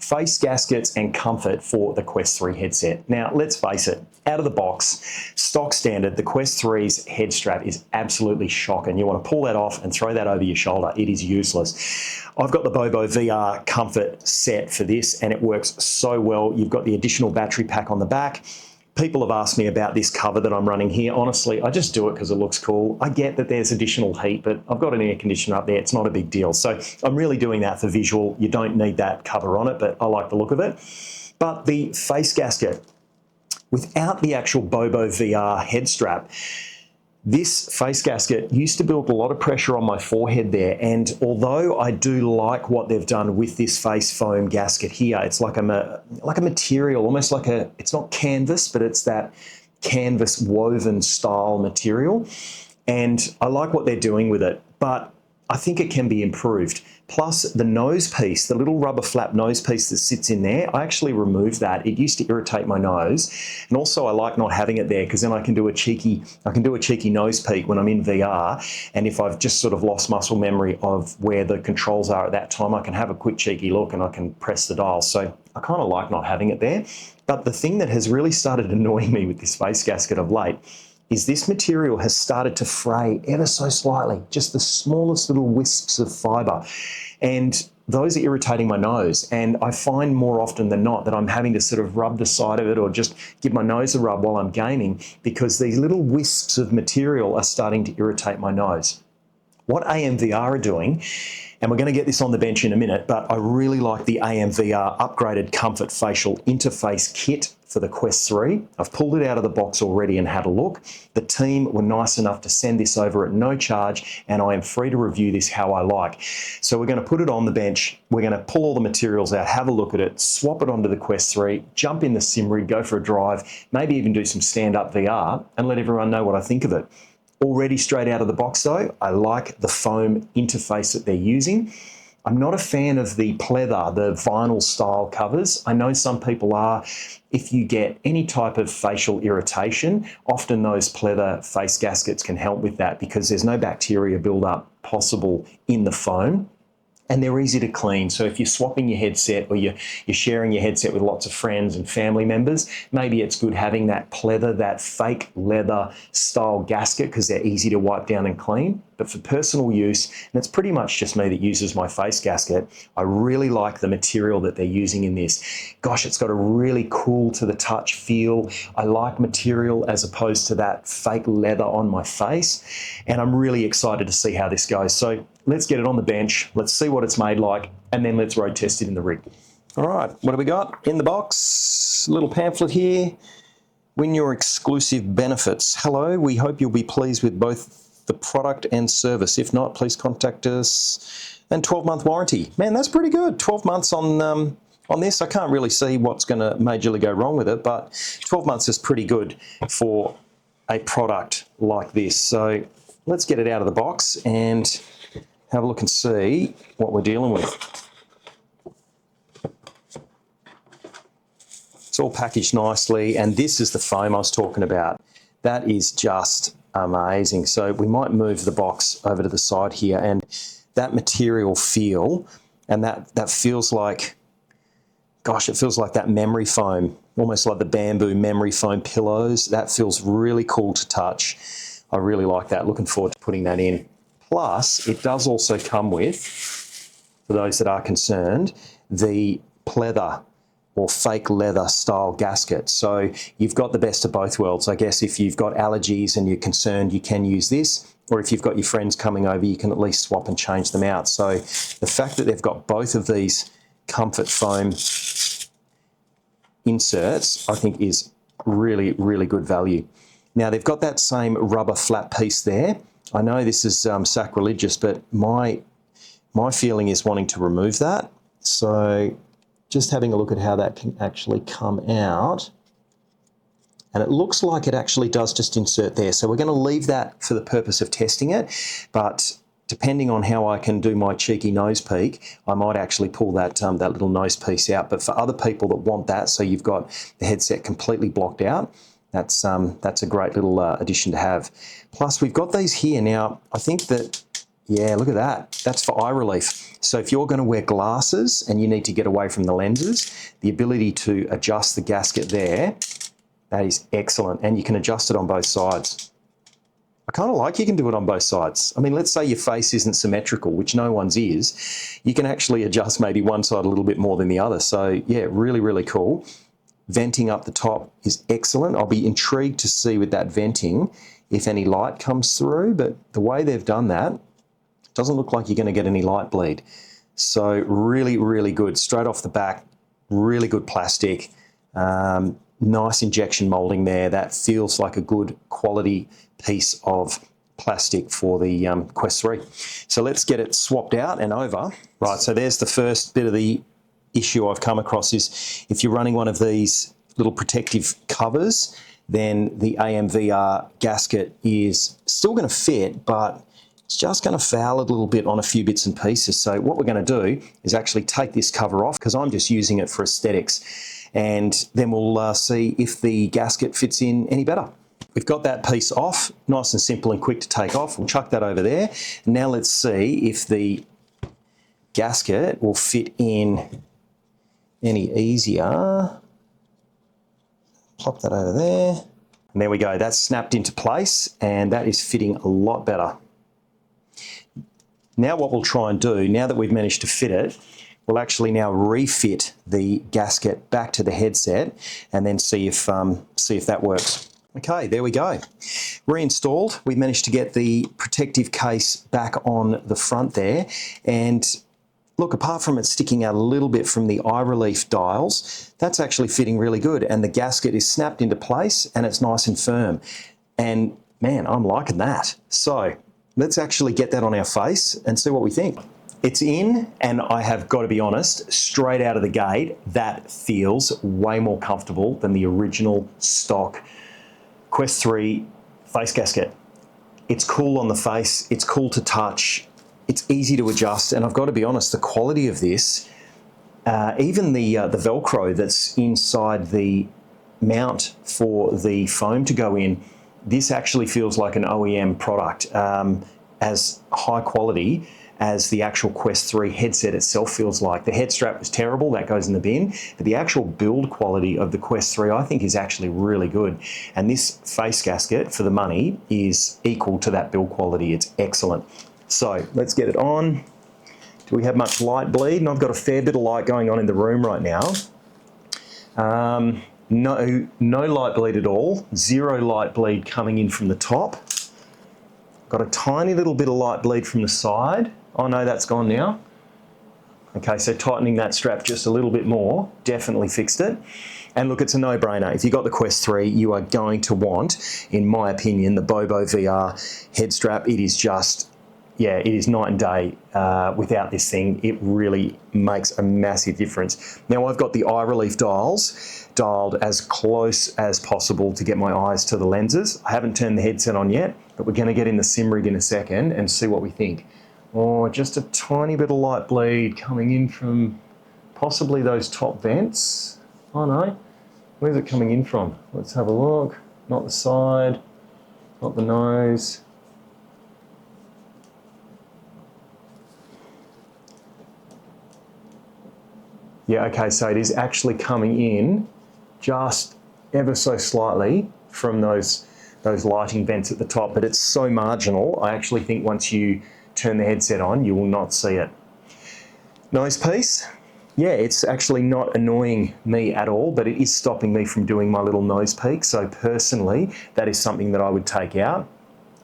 face gaskets and comfort for the Quest 3 headset. Now, let's face it, out of the box, stock standard, the Quest 3's head strap is absolutely shocking. You want to pull that off and throw that over your shoulder. It is useless. I've got the Bobo VR comfort set for this, and it works so well. You've got the additional battery pack on the back. People have asked me about this cover that I'm running here. Honestly, I just do it because it looks cool. I get that there's additional heat, but I've got an air conditioner up there. It's not a big deal. So I'm really doing that for visual. You don't need that cover on it, but I like the look of it. But the face gasket, without the actual Bobo VR head strap, this face gasket used to build a lot of pressure on my forehead there, and although I do like what they've done with this face foam gasket here, it's like a material, almost like it's not canvas, but it's that canvas woven style material, and I like what they're doing with it, but I think it can be improved. Plus the nose piece, the little rubber flap nose piece that sits in there, I actually removed that. It used to irritate my nose. And also I like not having it there because then I can do a cheeky nose peek when I'm in VR. And if I've just sort of lost muscle memory of where the controls are at that time, I can have a quick cheeky look and I can press the dial. So I kind of like not having it there. But the thing that has really started annoying me with this face gasket of late is this material has started to fray ever so slightly, just the smallest little wisps of fibre. And those are irritating my nose. And I find more often than not that I'm having to sort of rub the side of it or just give my nose a rub while I'm gaming because these little wisps of material are starting to irritate my nose. What AMVR are doing, and we're going to get this on the bench in a minute, but I really like the AMVR upgraded comfort facial interface kit for the Quest 3. I've pulled it out of the box already and had a look. The team were nice enough to send this over at no charge, and I am free to review this how I like. So we're going to put it on the bench. We're going to pull all the materials out, have a look at it, swap it onto the Quest 3, jump in the simrig, go for a drive, maybe even do some stand-up VR, and let everyone know what I think of it. Already straight out of the box though, I like the foam interface that they're using. I'm not a fan of the pleather, the vinyl style covers. I know some people are. If you get any type of facial irritation, often those pleather face gaskets can help with that because there's no bacteria buildup possible in the foam. And they're easy to clean. So if you're swapping your headset or you're sharing your headset with lots of friends and family members, maybe it's good having that pleather, that fake leather style gasket because they're easy to wipe down and clean. But for personal use, and it's pretty much just me that uses my face gasket, I really like the material that they're using in this. Gosh, it's got a really cool to the touch feel. I like material as opposed to that fake leather on my face. And I'm really excited to see how this goes. So let's get it on the bench. Let's see what it's made like, and then let's road test it in the rig. All right, what do we got in the box? A little pamphlet here. Win your exclusive benefits. Hello, we hope you'll be pleased with both the product and service. If not, please contact us. And 12-month warranty. Man, that's pretty good. 12 months on this. I can't really see what's going to majorly go wrong with it, but 12 months is pretty good for a product like this. So let's get it out of the box and have a look and see what we're dealing with. It's all packaged nicely, and this is the foam I was talking about. That is just amazing. So we might move the box over to the side here, and that material feel, and that feels like, gosh, it feels like that memory foam, almost like the bamboo memory foam pillows. That feels really cool to touch. I really like that. Looking forward to putting that in. Plus, it does also come with, for those that are concerned, the pleather or fake leather style gasket. So you've got the best of both worlds. I guess if you've got allergies and you're concerned, you can use this. Or if you've got your friends coming over, you can at least swap and change them out. So the fact that they've got both of these comfort foam inserts, I think is really, really good value. Now they've got that same rubber flat piece there. I know this is sacrilegious, but my feeling is wanting to remove that. So just having a look at how that can actually come out. And it looks like it actually does just insert there. So we're going to leave that for the purpose of testing it. But depending on how I can do my cheeky nose peek, I might actually pull that little nose piece out. But for other people that want that, so you've got the headset completely blocked out, that's a great little addition to have. Plus, we've got these here. Now, I think that Yeah, look at that. That's for eye relief. So if you're going to wear glasses and you need to get away from the lenses, the ability to adjust the gasket there, that is excellent. And you can adjust it on both sides. I kind of like you can do it on both sides. I mean, let's say your face isn't symmetrical, which no one's is. You can actually adjust maybe one side a little bit more than the other. So yeah, really, really cool. Venting up the top is excellent. I'll be intrigued to see with that venting if any light comes through, but the way they've done that, doesn't look like you're going to get any light bleed. So really, really good. Straight off the back, really good plastic. Nice injection molding there. That feels like a good quality piece of plastic for the Quest 3. So let's get it swapped out and over. Right, so there's the first bit of the issue I've come across is if you're running one of these little protective covers, then the AMVR gasket is still going to fit, but it's just going to foul a little bit on a few bits and pieces. So what we're going to do is actually take this cover off because I'm just using it for aesthetics. And then we'll see if the gasket fits in any better. We've got that piece off, nice and simple and quick to take off. We'll chuck that over there. And now let's see if the gasket will fit in any easier. Plop that over there. And there we go. That's snapped into place and that is fitting a lot better. Now what we'll try and do, now that we've managed to fit it, we'll actually now refit the gasket back to the headset and then see if that works. Okay, there we go. Reinstalled. We've managed to get the protective case back on the front there. And look, apart from it sticking out a little bit from the eye relief dials, that's actually fitting really good. And the gasket is snapped into place and it's nice and firm. And man, I'm liking that. So let's actually get that on our face and see what we think. It's in, and I have got to be honest, straight out of the gate, that feels way more comfortable than the original stock Quest 3 face gasket. It's cool on the face, it's cool to touch, it's easy to adjust, and I've got to be honest, the quality of this, even the Velcro that's inside the mount for the foam to go in, this actually feels like an OEM product, as high quality as the actual Quest 3 headset itself feels like. The head strap was terrible, that goes in the bin, but the actual build quality of the Quest 3 I think is actually really good. And this face gasket for the money is equal to that build quality. It's excellent. So let's get it on. Do we have much light bleed? And I've got a fair bit of light going on in the room right now. No light bleed at all. Zero light bleed coming in from the top. Got a tiny little bit of light bleed from the side. Oh no, that's gone now. Okay, so tightening that strap just a little bit more definitely fixed it. And look, it's a no-brainer. If you've got the Quest 3, you are going to want, in my opinion, the Bobo VR head strap. It is just, yeah, it is night and day. Without this thing, it really makes a massive difference. Now I've got the eye relief dials dialed as close as possible to get my eyes to the lenses. I haven't turned the headset on yet, but we're going to get in the simrig in a second and see what we think. Oh, just a tiny bit of light bleed coming in from possibly those top vents. Oh no, where's it coming in from? Let's have a look. Not the side, not the nose. Yeah, okay, so it is actually coming in just ever so slightly from those lighting vents at the top, but it's so marginal. I actually think once you turn the headset on, you will not see it. Nose piece. Yeah, it's actually not annoying me at all, but it is stopping me from doing my little nose peek. So personally, that is something that I would take out.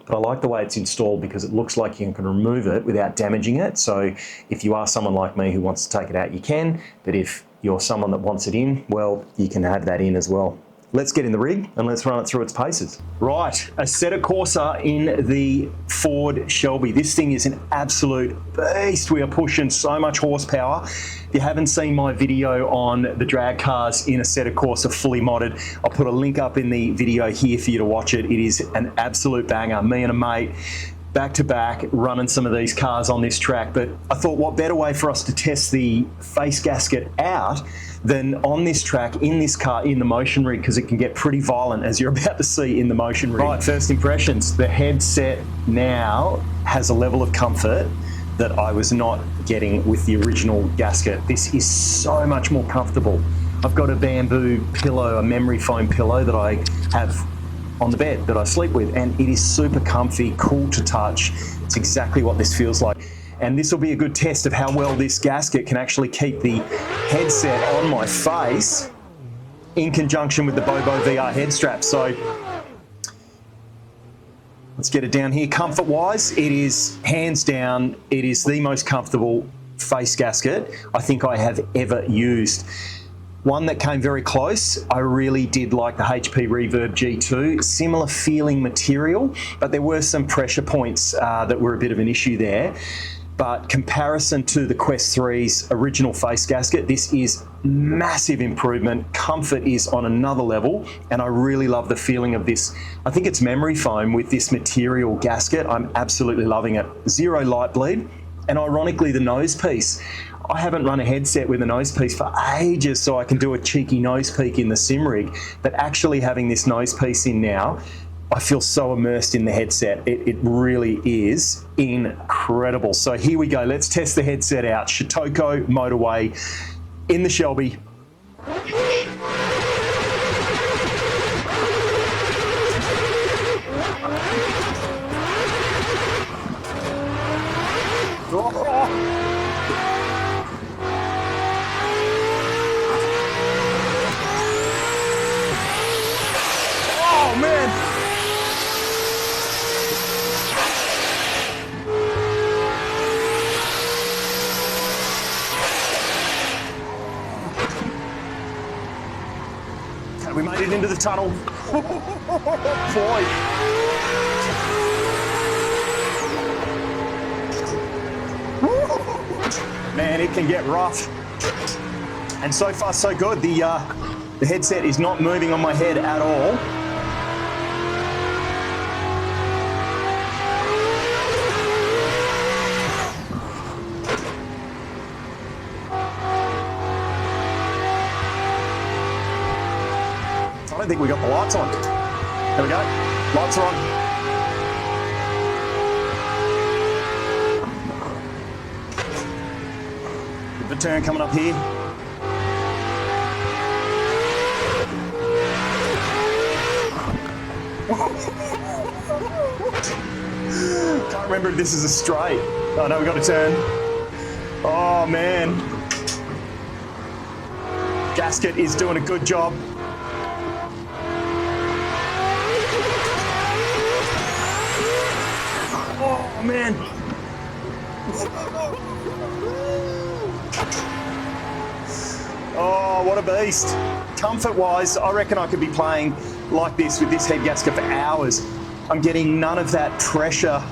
But I like the way it's installed because it looks like you can remove it without damaging it. So if you are someone like me who wants to take it out, you can. But if you're someone that wants it in, well, you can have that in as well. Let's get in the rig and let's run it through its paces. Right, Assetto Corsa in the Ford Shelby. This thing is an absolute beast. We are pushing so much horsepower. If you haven't seen my video on the drag cars in Assetto Corsa fully modded, I'll put a link up in the video here for you to watch it. It is an absolute banger. Me and a mate, back to back, running some of these cars on this track. But I thought, what better way for us to test the face gasket out than on this track, in this car, in the motion rig, because it can get pretty violent, as you're about to see in the motion rig. Right, first impressions. The headset now has a level of comfort that I was not getting with the original gasket. This is so much more comfortable. I've got a bamboo pillow, a memory foam pillow that I have on the bed that I sleep with, and it is super comfy, cool to touch. It's exactly what this feels like. And this will be a good test of how well this gasket can actually keep the headset on my face in conjunction with the Bobo VR head strap. So let's get it down here. Comfort-wise, it is hands down, it is the most comfortable face gasket I think I have ever used. One that came very close, I really did like the HP Reverb G2. Similar feeling material, but there were some pressure points that were a bit of an issue there. But comparison to the Quest 3's original face gasket, this is massive improvement. Comfort is on another level, and I really love the feeling of this. I think it's memory foam with this material gasket. I'm absolutely loving it. Zero light bleed, and ironically the nose piece. I haven't run a headset with a nose piece for ages, so I can do a cheeky nose peek in the simrig, but actually having this nose piece in now, I feel so immersed in the headset. It really is incredible. So here we go. Let's test the headset out. Shotoko Motorway in the Shelby. Oh man. We made it into the tunnel. Boy. Man, it can get rough. And so far, so good. The headset is not moving on my head at all. I don't think we got the lights on. There we go. Lights are on. Good turn coming up here. Can't remember if this is a straight. Oh no, we got a turn. Oh man. Gasket is doing a good job. Oh man. Oh, what a beast. Comfort-wise, I reckon I could be playing like this with this head gasket for hours. I'm getting none of that pressure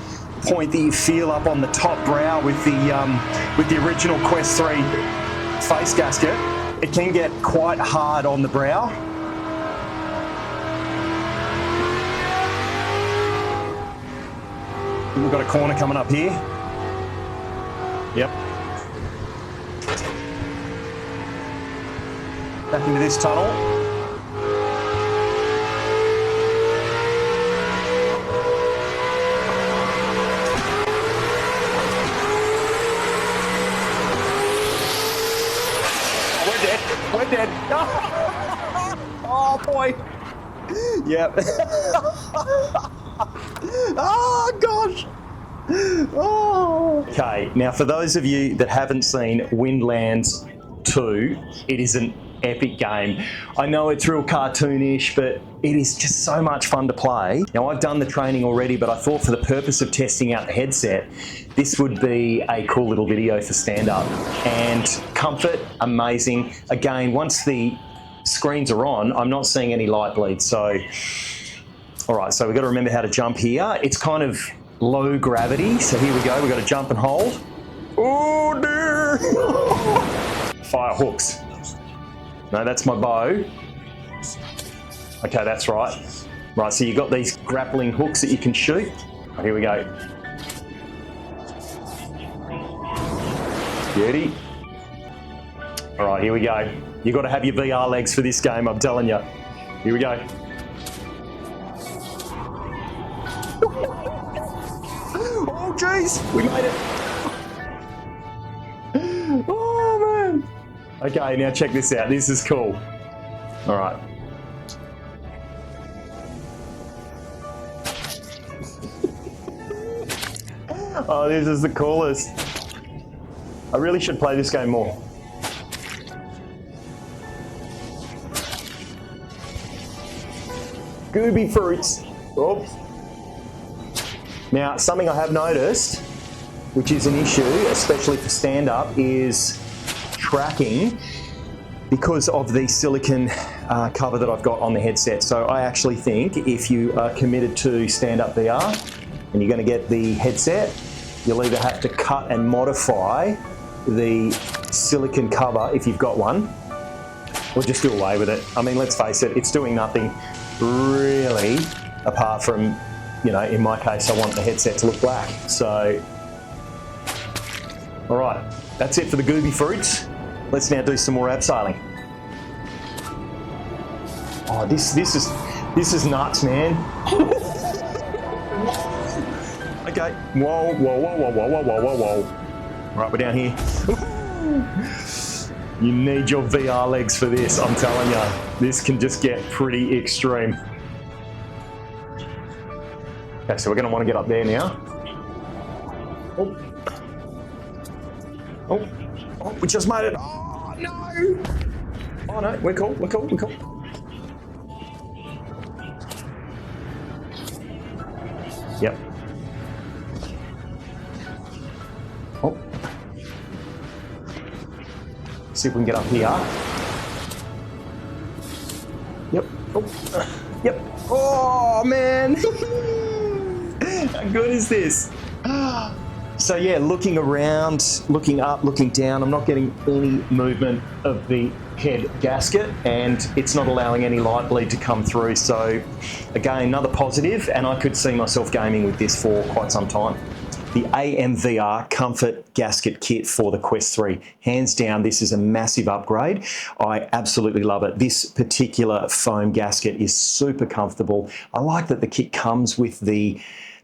point that you feel up on the top brow with the original Quest 3 face gasket. It can get quite hard on the brow. We've got a corner coming up here. Yep. Back into this tunnel. Oh, we're dead. We're dead. Oh boy. Yep. Oh gosh. Oh. Okay, now for those of you that haven't seen Windlands 2, it is an epic game. I know it's real cartoonish, but it is just so much fun to play. Now I've done the training already, but I thought for the purpose of testing out the headset, this would be a cool little video for stand-up. And comfort, amazing. Again, once the screens are on, I'm not seeing any light bleed, so all right, so we've got to remember how to jump here. It's kind of low gravity, so here we go. We've got to jump and hold. Oh dear! Fire hooks. No, that's my bow. Okay, that's right. Right, so you've got these grappling hooks that you can shoot. Oh, here we go. Beauty. All right, here we go. You've got to have your VR legs for this game, I'm telling you. Here we go. Oh Oh, jeez, we made it. Oh, man. Okay, now check this out. This is cool. All right. Oh, this is the coolest. I really should play this game more. Gooby fruits. Oops. Now, something I have noticed, which is an issue, especially for stand-up, is tracking because of the silicone cover that I've got on the headset. So I actually think if you are committed to stand-up VR and you're going to get the headset, you'll either have to cut and modify the silicone cover if you've got one, or just do away with it. I mean, let's face it, it's doing nothing really apart from, you know, in my case, I want the headset to look black. So, all right, that's it for the Gooby fruits. Let's now do some more abseiling. Oh, this is nuts, man. Okay, whoa, whoa, whoa, whoa, whoa, whoa, whoa, whoa, whoa. Right, we're down here. You need your VR legs for this, I'm telling you. This can just get pretty extreme. Okay, so we're going to want to get up there now. Oh. Oh. Oh, we just made it. Oh, no. Oh, no, we're cool, we're cool, we're cool. Yep. Oh. See if we can get up here. Yep. Oh. Yep. Oh, man. How good is this? So yeah, looking around, looking up, looking down, I'm not getting any movement of the head gasket and it's not allowing any light bleed to come through. So again, another positive, and I could see myself gaming with this for quite some time. The AMVR Comfort Gasket Kit for the Quest 3. Hands down, this is a massive upgrade. I absolutely love it. This particular foam gasket is super comfortable. I like that the kit comes with the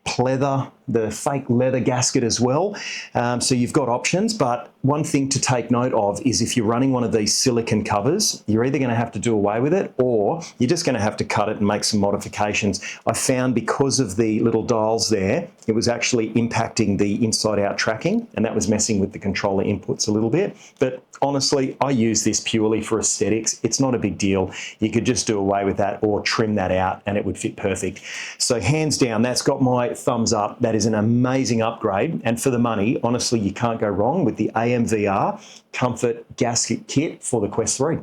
pleather, the fake leather gasket as well. So you've got options, but one thing to take note of is if you're running one of these silicone covers, you're either going to have to do away with it or you're just going to have to cut it and make some modifications. I found because of the little dials there, it was actually impacting the inside-out tracking, and that was messing with the controller inputs a little bit. But honestly, I use this purely for aesthetics. It's not a big deal. You could just do away with that or trim that out and it would fit perfect. So hands down, that's got my thumbs up. That is an amazing upgrade, and for the money, honestly, you can't go wrong with the AMVR Comfort Gasket Kit for the Quest 3.